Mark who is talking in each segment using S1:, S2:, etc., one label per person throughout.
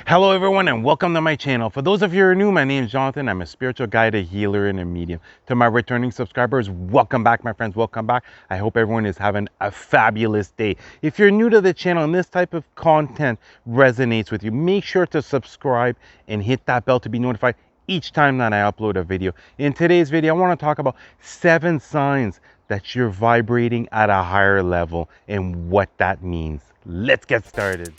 S1: Hello everyone and welcome to my channel. For those of you who are new, my name is Jonathan. I'm a spiritual guide, a healer, and a medium. To my returning subscribers, welcome back, my friends. Welcome back. I hope everyone is having a fabulous day. If you're new to the channel and this type of content resonates with you, make sure to subscribe and hit that bell to be notified each time that I upload a video. In today's video, I want to talk about 7 signs that you're vibrating at a higher level and what that means. Let's get started.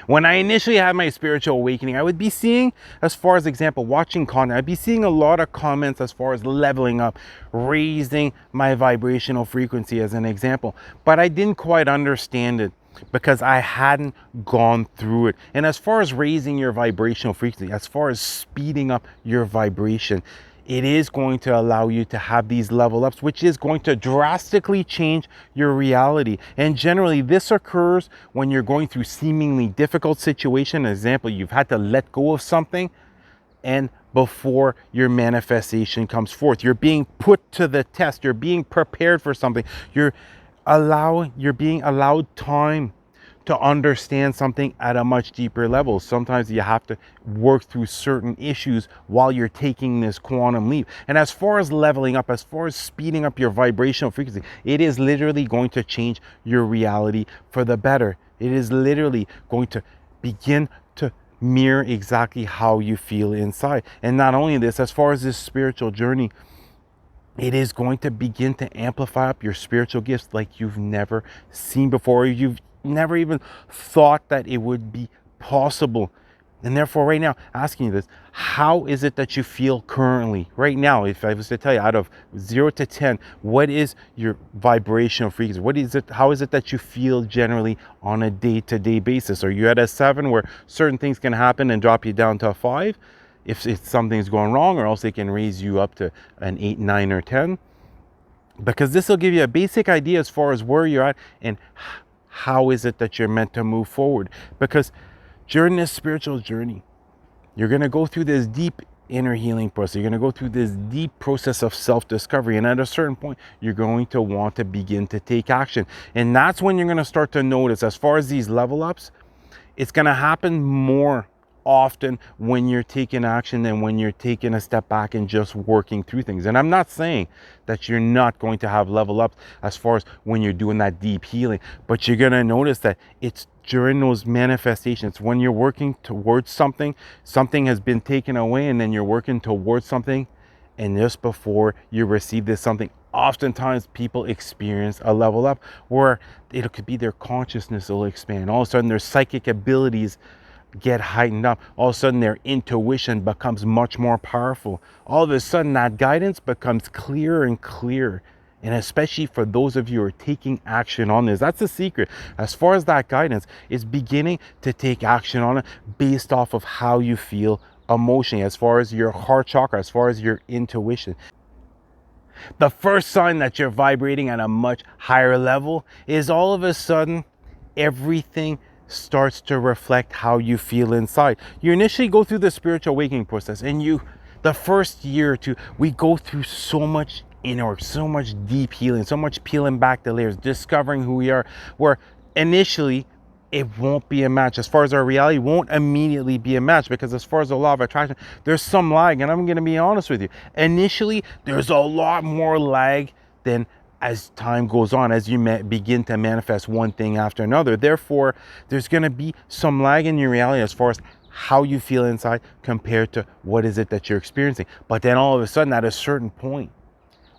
S1: When I initially had my spiritual awakening, I would be seeing, as far as example, watching content, I'd be seeing a lot of comments as far as leveling up, raising my vibrational frequency as an example. But I didn't quite understand it because I hadn't gone through it. And as far as raising your vibrational frequency, as far as speeding up your vibration, it is going to allow you to have these level ups, which is going to drastically change your reality. And generally this occurs when you're going through seemingly difficult situation. An example, you've had to let go of something, and before your manifestation comes forth, you're being put to the test, you're being prepared for something, you're being allowed time to understand something at a much deeper level. Sometimes you have to work through certain issues while you're taking this quantum leap. And as far as leveling up, as far as speeding up your vibrational frequency, it is literally going to change your reality for the better. It is literally going to begin to mirror exactly how you feel inside. And not only this, as far as this spiritual journey, it is going to begin to amplify up your spiritual gifts like you've never seen before. You've never even thought that it would be possible. And therefore, right now, asking you this, how is it that you feel currently? Right now, if I was to tell you out of 0 to 10, what is your vibrational frequency? How is it that you feel generally on a day-to-day basis? Are you at a 7 where certain things can happen and drop you down to a 5? If something's going wrong, or else they can raise you up to an 8, 9, or 10. Because this will give you a basic idea as far as where you're at and how is it that you're meant to move forward. Because during this spiritual journey, you're going to go through this deep inner healing process. You're going to go through this deep process of self-discovery. And at a certain point, you're going to want to begin to take action. And that's when you're going to start to notice, as far as these level ups, it's going to happen more often when you're taking action than when you're taking a step back and just working through things. And I'm not saying that you're not going to have level ups as far as when you're doing that deep healing, but you're going to notice that it's during those manifestations when you're working towards something has been taken away, and then you're working towards something, and just before you receive this something, oftentimes people experience a level up where it could be their consciousness will expand. All of a sudden their psychic abilities get heightened up. All of a sudden their intuition becomes much more powerful. All of a sudden that guidance becomes clearer and clearer. And especially for those of you who are taking action on this, that's the secret. As far as that guidance is beginning to take action on it based off of how you feel emotionally, as far as your heart chakra, as far as your intuition. The first sign that you're vibrating at a much higher level is all of a sudden everything starts to reflect how you feel inside. You initially go through the spiritual awakening process, and the first year or two, we go through so much inner work, so much deep healing, so much peeling back the layers, discovering who we are, where initially it won't be a match. As far as our reality won't immediately be a match, because as far as the law of attraction, there's some lag. And I'm going to be honest with you, initially there's a lot more lag than as time goes on, as you begin to manifest one thing after another. Therefore, there's going to be some lag in your reality as far as how you feel inside compared to what is it that you're experiencing. But then all of a sudden, at a certain point,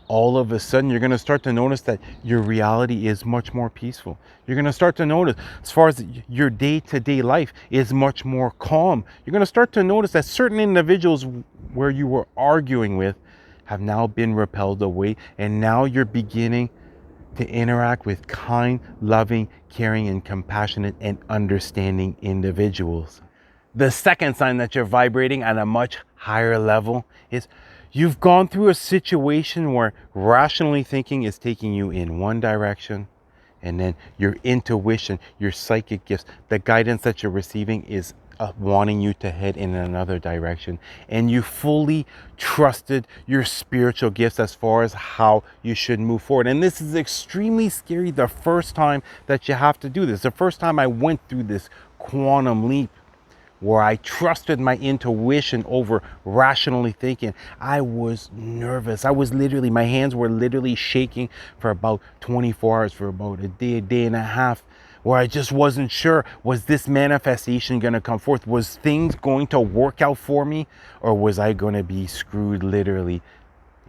S1: all of a sudden you're going to start to notice that your reality is much more peaceful. You're going to start to notice, as far as your day-to-day life is much more calm. You're going to start to notice that certain individuals where you were arguing with have now been repelled away, and now you're beginning to interact with kind, loving, caring, and compassionate and understanding individuals. The second sign that you're vibrating at a much higher level is you've gone through a situation where rationally thinking is taking you in one direction, and then your intuition, your psychic gifts, the guidance that you're receiving is wanting you to head in another direction, and you fully trusted your spiritual gifts as far as how you should move forward. And this is extremely scary the first time that you have to do this. The first time I went through this quantum leap where I trusted my intuition over rationally thinking, I was nervous. I was literally, my hands were literally shaking for about 24 hours, for about a day and a half, where I just wasn't sure, was this manifestation going to come forth? Was things going to work out for me, or was I going to be screwed literally?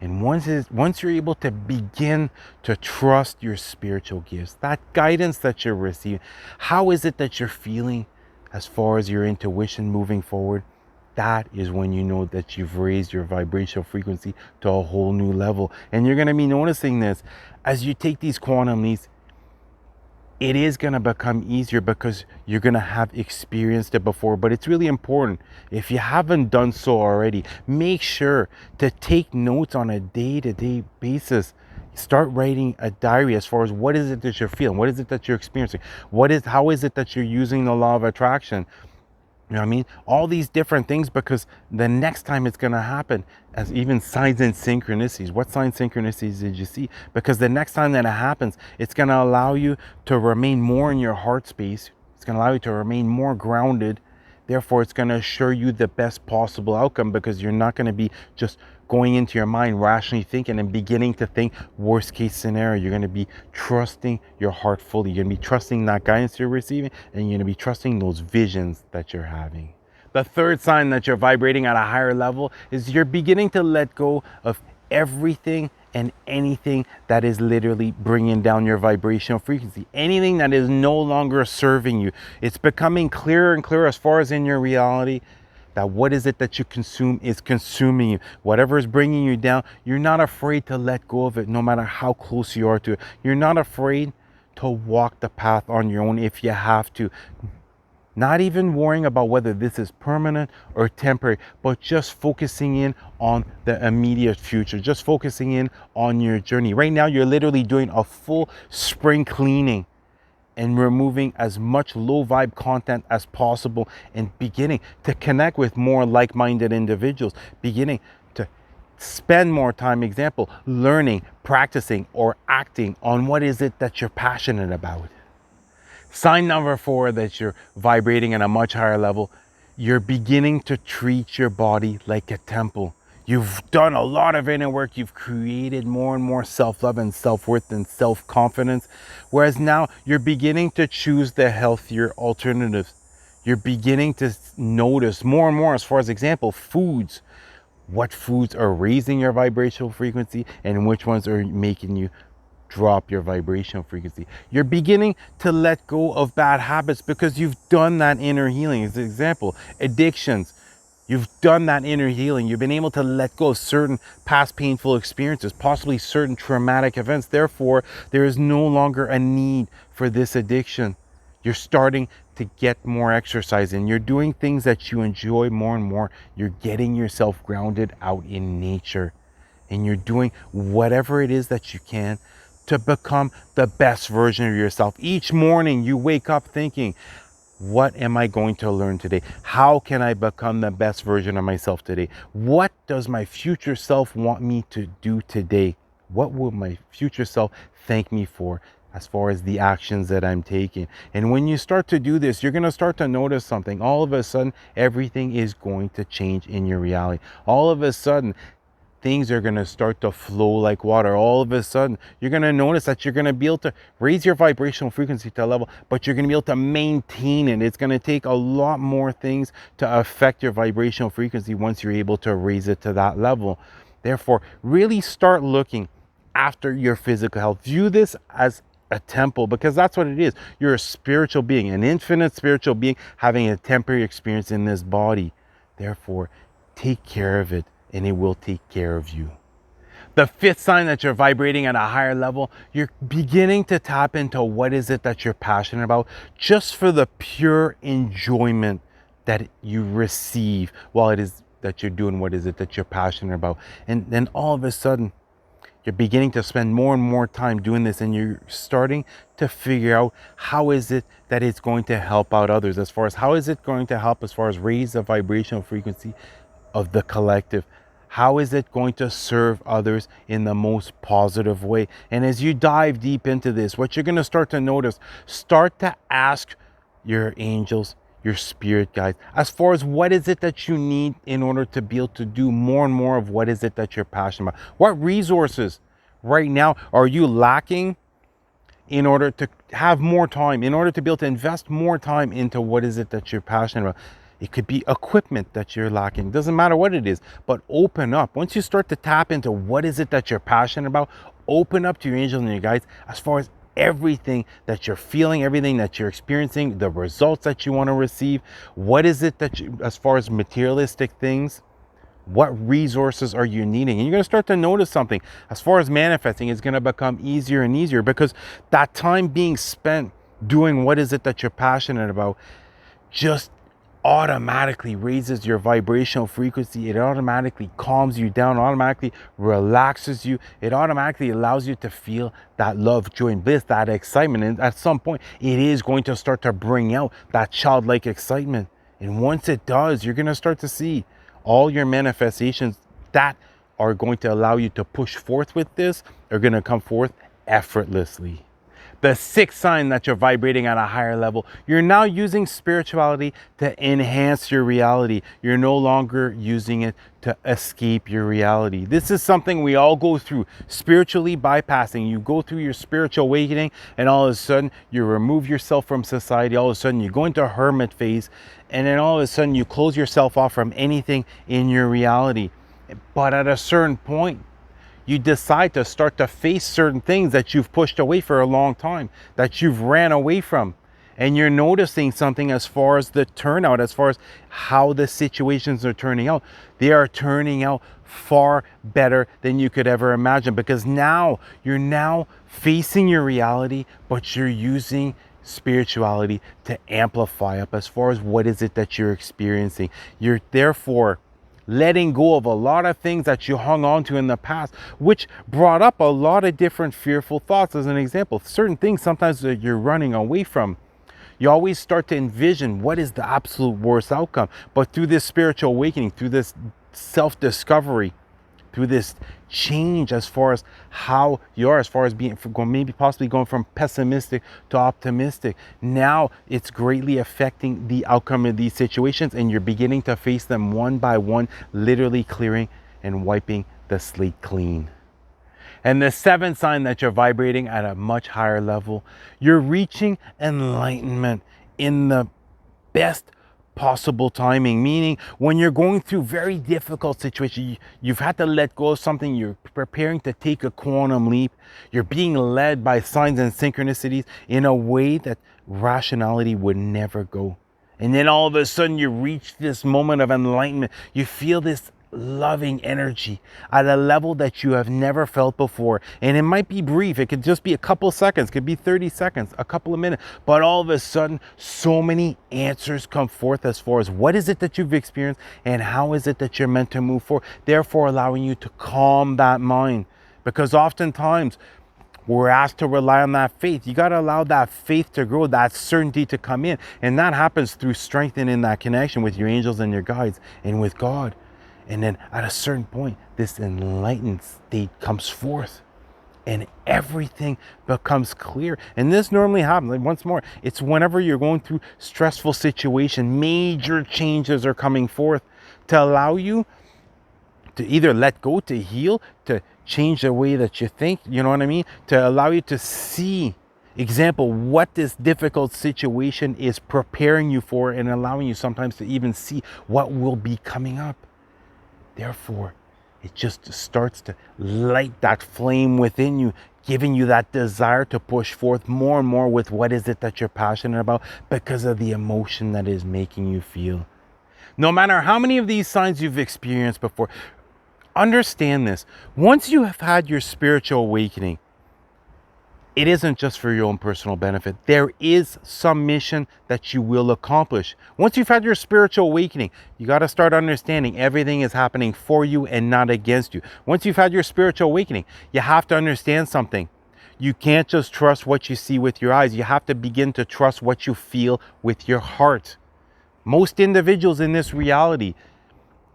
S1: And once you're able to begin to trust your spiritual gifts, that guidance that you're receiving, how is it that you're feeling as far as your intuition moving forward? That is when you know that you've raised your vibrational frequency to a whole new level. And you're going to be noticing this as you take these quantum leaps. It is going to become easier because you're going to have experienced it before. But it's really important, if you haven't done so already, make sure to take notes on a day-to-day basis. Start writing a diary as far as what is it that you're feeling, what is it that you're experiencing, how is it that you're using the law of attraction. You know what I mean? All these different things, because the next time it's going to happen, as even signs and synchronicities. What signs synchronicities did you see? Because the next time that it happens, it's going to allow you to remain more in your heart space. It's going to allow you to remain more grounded. Therefore, it's going to assure you the best possible outcome, because you're not going to be just going into your mind rationally thinking and beginning to think worst case scenario. You're going to be trusting your heart fully. You're going to be trusting that guidance you're receiving, and you're going to be trusting those visions that you're having. The third sign that you're vibrating at a higher level is you're beginning to let go of everything and anything that is literally bringing down your vibrational frequency. Anything that is no longer serving you. It's becoming clearer and clearer as far as in your reality that what is it that you consume is consuming you. Whatever is bringing you down, you're not afraid to let go of it, no matter how close you are to it. You're not afraid to walk the path on your own if you have to. Not even worrying about whether this is permanent or temporary, but just focusing in on the immediate future, just focusing in on your journey. Right now, you're literally doing a full spring cleaning and removing as much low vibe content as possible, and beginning to connect with more like-minded individuals, beginning to spend more time, example, learning, practicing, or acting on what is it that you're passionate about. Sign number 4 that you're vibrating at a much higher level, you're beginning to treat your body like a temple. You've done a lot of inner work. You've created more and more self-love and self-worth and self-confidence. Whereas now you're beginning to choose the healthier alternatives. You're beginning to notice more and more, as far as example, foods. What foods are raising your vibrational frequency and which ones are making you drop your vibrational frequency. You're beginning to let go of bad habits because you've done that inner healing. As an example, addictions. You've done that inner healing. You've been able to let go of certain past painful experiences, possibly certain traumatic events. Therefore, there is no longer a need for this addiction. You're starting to get more exercise in. You're doing things that you enjoy more and more. You're getting yourself grounded out in nature. And you're doing whatever it is that you can to become the best version of yourself. Each morning you wake up thinking, what am I going to learn today? How can I become the best version of myself today? What does my future self want me to do today? What will my future self thank me for as far as the actions that I'm taking? And when you start to do this, you're going to start to notice something. All of a sudden, everything is going to change in your reality. All of a sudden, things are going to start to flow like water. All of a sudden, you're going to notice that you're going to be able to raise your vibrational frequency to a level, but you're going to be able to maintain it. It's going to take a lot more things to affect your vibrational frequency once you're able to raise it to that level. Therefore, really start looking after your physical health. View this as a temple, because that's what it is. You're a spiritual being, an infinite spiritual being having a temporary experience in this body. Therefore, take care of it, and it will take care of you. The fifth sign that you're vibrating at a higher level, you're beginning to tap into what is it that you're passionate about, just for the pure enjoyment that you receive while it is that you're doing what is it that you're passionate about. And then all of a sudden, You're beginning to spend more and more time doing this, and you're starting to figure out how is it that it's going to help out others, as far as how is it going to help as far as raise the vibrational frequency of the collective. How is it going to serve others in the most positive way? And as you dive deep into this, what you're going to start to notice, start to ask your angels, your spirit guides, as far as what is it that you need in order to be able to do more and more of what is it that you're passionate about. What resources right now are you lacking in order to have more time, in order to be able to invest more time into what is it that you're passionate about? It could be equipment that you're lacking. Doesn't matter what it is, but open up. Once you start to tap into what is it that you're passionate about, open up to your angels and your guides as far as everything that you're feeling, everything that you're experiencing, the results that you want to receive. What is it that you, as far as materialistic things, what resources are you needing? And you're going to start to notice something. As far as manifesting, it's going to become easier and easier, because that time being spent doing what is it that you're passionate about just automatically raises your vibrational frequency. It automatically calms you down, automatically relaxes you. It automatically allows you to feel that love, joy, and bliss, that excitement. And at some point, it is going to start to bring out that childlike excitement. And once it does, you're going to start to see all your manifestations that are going to allow you to push forth with this are going to come forth effortlessly. The sixth sign that you're vibrating at a higher level, you're now using spirituality to enhance your reality. You're no longer using it to escape your reality. This is something we all go through, spiritually bypassing. You go through your spiritual awakening, and all of a sudden you remove yourself from society. All of a sudden you go into a hermit phase, and then all of a sudden you close yourself off from anything in your reality. But at a certain point, you decide to start to face certain things that you've pushed away for a long time, that you've ran away from. And you're noticing something as far as the turnout, as far as how the situations are turning out. They are turning out far better than you could ever imagine, because now you're now facing your reality, but you're using spirituality to amplify up as far as what is it that you're experiencing. You're therefore letting go of a lot of things that you hung on to in the past, which brought up a lot of different fearful thoughts. As an example, certain things sometimes that you're running away from, you always start to envision what is the absolute worst outcome. But through this spiritual awakening, through this self-discovery, through this change as far as how you are, as far as being, maybe possibly going from pessimistic to optimistic, now it's greatly affecting the outcome of these situations, and you're beginning to face them one by one, literally clearing and wiping the slate clean. And the seventh sign that you're vibrating at a much higher level, you're reaching enlightenment in the best possible timing, meaning when you're going through very difficult situations, you've had to let go of something, you're preparing to take a quantum leap, you're being led by signs and synchronicities in a way that rationality would never go. And then all of a sudden you reach this moment of enlightenment. You feel this loving energy at a level that you have never felt before. And it might be brief. It could just be a couple seconds, could be 30 seconds, a couple of minutes. But all of a sudden, so many answers come forth as far as what is it that you've experienced and how is it that you're meant to move forward. Therefore, allowing you to calm that mind. Because oftentimes, we're asked to rely on that faith. You got to allow that faith to grow, that certainty to come in. And that happens through strengthening that connection with your angels and your guides and with God. And then at a certain point, this enlightened state comes forth and everything becomes clear. And this normally happens, like once more, it's whenever you're going through stressful situation, major changes are coming forth to allow you to either let go, to heal, to change the way that you think, you know what I mean? To allow you to see, example, what this difficult situation is preparing you for, and allowing you sometimes to even see what will be coming up. Therefore, it just starts to light that flame within you, giving you that desire to push forth more and more with what is it that you're passionate about, because of the emotion that is making you feel. No matter how many of these signs you've experienced before, understand this. Once you have had your spiritual awakening, it isn't just for your own personal benefit. There is some mission that you will accomplish. Once you've had your spiritual awakening, you got to start understanding everything is happening for you and not against you. Once you've had your spiritual awakening, you have to understand something. You can't just trust what you see with your eyes. You have to begin to trust what you feel with your heart. Most individuals in this reality,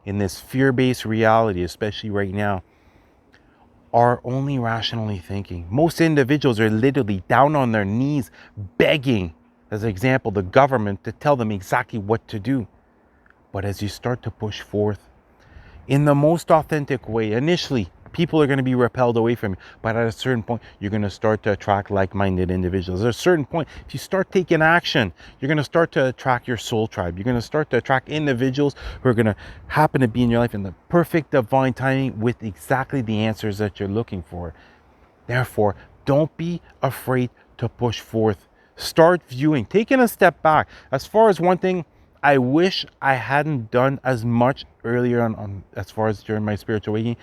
S1: in this fear-based reality, especially right now, are only rationally thinking. Most individuals are literally down on their knees begging, as an example, the government to tell them exactly what to do. But as you start to push forth in the most authentic way, initially, people are going to be repelled away from you. But at a certain point, you're going to start to attract like-minded individuals. At a certain point, if you start taking action, you're going to start to attract your soul tribe. You're going to start to attract individuals who are going to happen to be in your life in the perfect divine timing with exactly the answers that you're looking for. Therefore, don't be afraid to push forth. Start viewing, taking a step back. As far as one thing, I wish I hadn't done as much earlier on as far as during my spiritual awakening,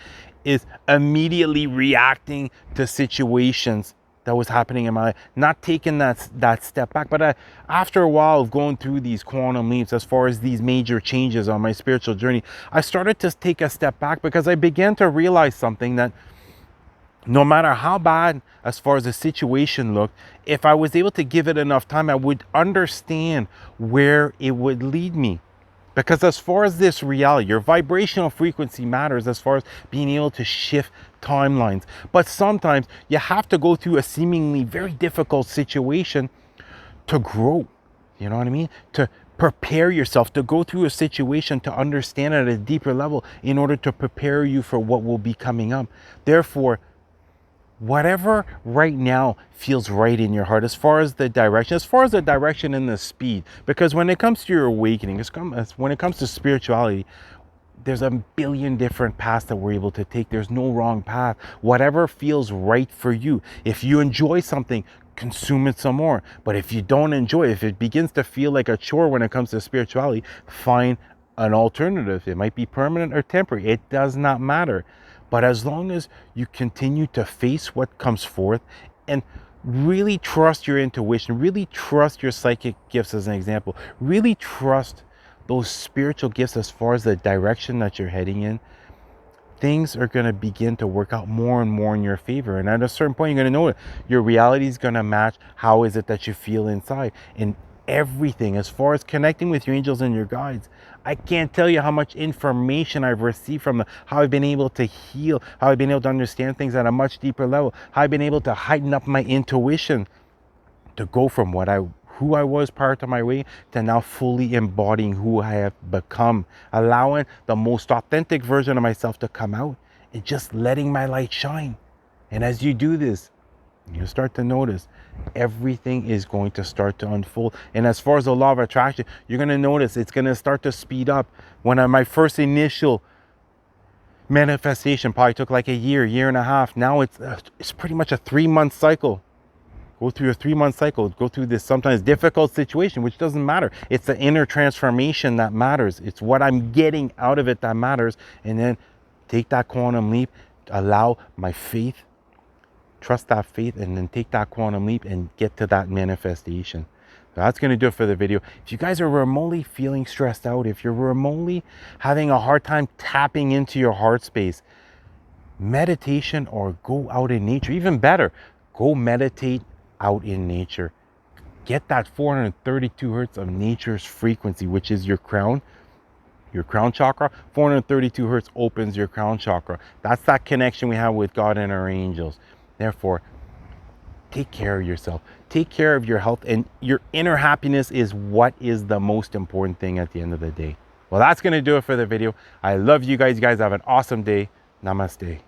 S1: is immediately reacting to situations that was happening in my life, not taking that step back. But after a while of going through these quantum leaps, as far as these major changes on my spiritual journey, I started to take a step back because I began to realize something, that no matter how bad as far as the situation looked, if I was able to give it enough time, I would understand where it would lead me. Because as far as this reality, your vibrational frequency matters as far as being able to shift timelines. But sometimes you have to go through a seemingly very difficult situation to grow. You know what I mean? To prepare yourself, to go through a situation, to understand it at a deeper level in order to prepare you for what will be coming up. Therefore, whatever right now feels right in your heart, as far as the direction and the speed, because when it comes to your awakening, when it comes to spirituality, there's a billion different paths that we're able to take. There's no wrong path. Whatever feels right for you. If you enjoy something, consume it some more. But if you don't enjoy it, if it begins to feel like a chore when it comes to spirituality, find an alternative. It might be permanent or temporary. It does not matter. But as long as you continue to face what comes forth and really trust your intuition, really trust your psychic gifts as an example, really trust those spiritual gifts as far as the direction that you're heading in, things are going to begin to work out more and more in your favor. And at a certain point, you're going to know it. Your reality is going to match how is it that you feel inside. And everything, as far as connecting with your angels and your guides, I can't tell you how much information I've received from them, how I've been able to heal, how I've been able to understand things at a much deeper level, how I've been able to heighten up my intuition to go from who I was prior to my way to now fully embodying who I have become, allowing the most authentic version of myself to come out and just letting my light shine. And as you do this, you start to notice everything is going to start to unfold. And as far as the law of attraction, you're going to notice it's going to start to speed up. When my first initial manifestation probably took like a year and a half. Now it's pretty much a 3-month cycle. Go through a 3-month cycle, go through this sometimes difficult situation, which doesn't matter. It's the inner transformation that matters. It's what I'm getting out of it that matters. And then take that quantum leap, allow my faith, trust that faith, and then take that quantum leap and get to that manifestation. So that's going to do it for the video. If you guys are remotely feeling stressed out, if you're remotely having a hard time tapping into your heart space, meditation or go out in nature, even better, go meditate out in nature. Get that 432 hertz of nature's frequency, which is your crown chakra. 432 hertz opens your crown chakra. That's that connection we have with God and our angels. Therefore, take care of yourself, take care of your health, and your inner happiness is what is the most important thing at the end of the day. Well, that's going to do it for the video. I love you guys. You guys have an awesome day. Namaste.